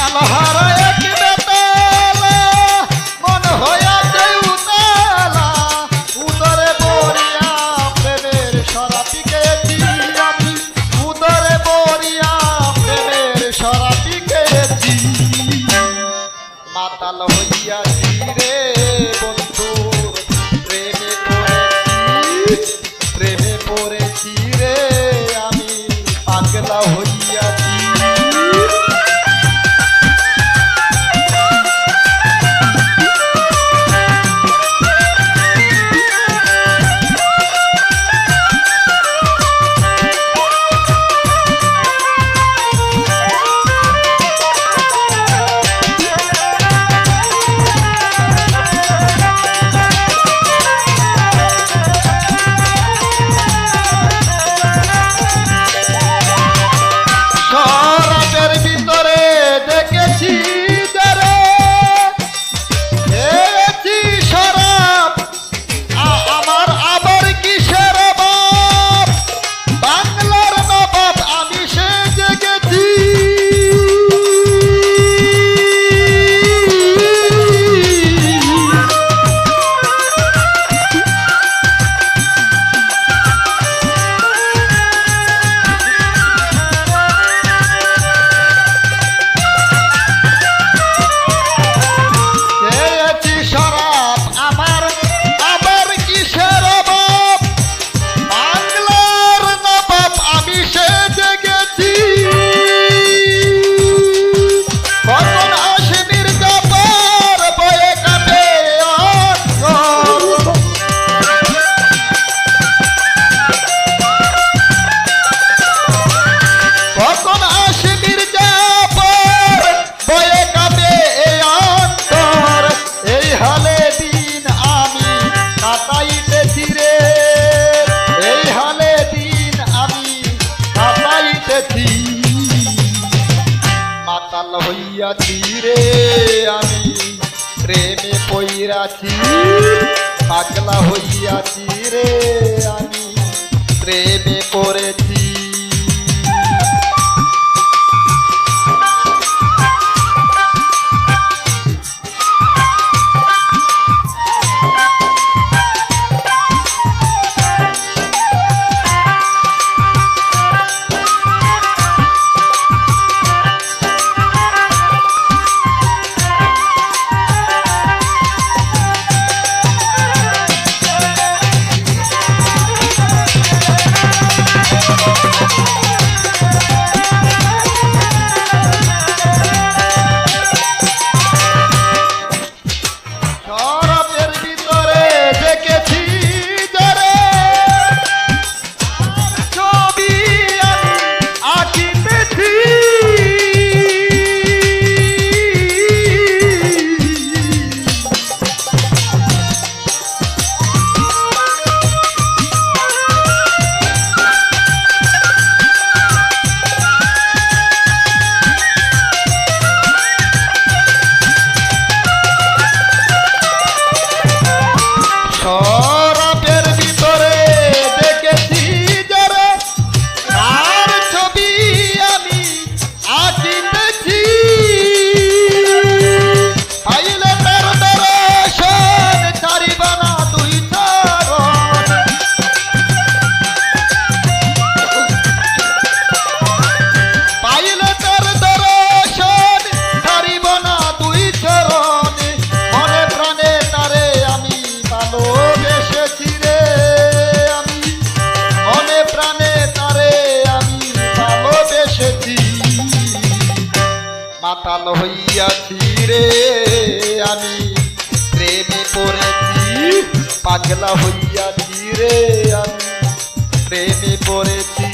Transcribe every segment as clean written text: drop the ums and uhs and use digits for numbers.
আলহারা এক বেতালা মন হইয়াছে উতালা উদরে বরিয়া প্রেমের সরা পিকেছি আমি উদরে বরিয়া প্রেমের সরা পিকেছি মাতাল হইয়াছি রে বন্ধুর প্রেমে পড়েছি রে আমি পাগলা হইয়াছি মাতাল হইয়াছি রে আমি প্রেমে পইরাছি পাগলা হইয়াছি রে আমি প্রেমে পড়েছি মাতাল হইয়াছি রে আমি প্রেমে পড়েছি পাগলা হইয়াছি রে আমি প্রেমে পড়েছি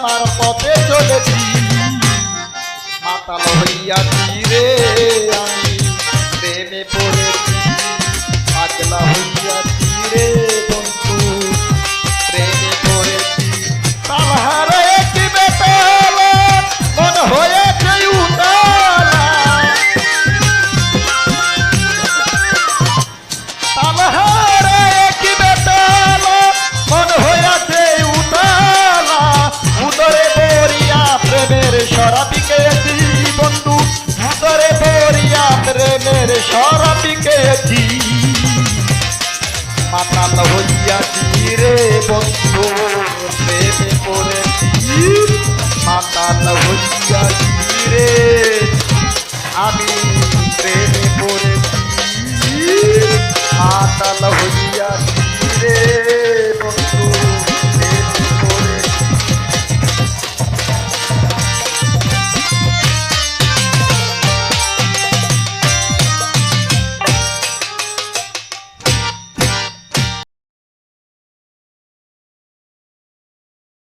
আমার পথে চলেছি মাতাল হইয়াছি রে আমি প্রেমে পড়েছি পাগলা হইয়াছি রে বন্ধু প্রেমে পড়েছি তালহারে কি বেতাল মন হয়েছে উতালা তালহারে কি বেতাল মন হয়েছে উতালা উদরে বরিয়া প্রেমের শরাবি খেয়েছি বন্ধু উদরে বরিয়া প্রেমের শরাবি খেয়েছি মাতাল হইয়াছি রে বন্ধু প্রেমে পড়েছি মাতাল হইয়াছি রে আমি প্রেমে পড়েছি মাতাল হইয়াছি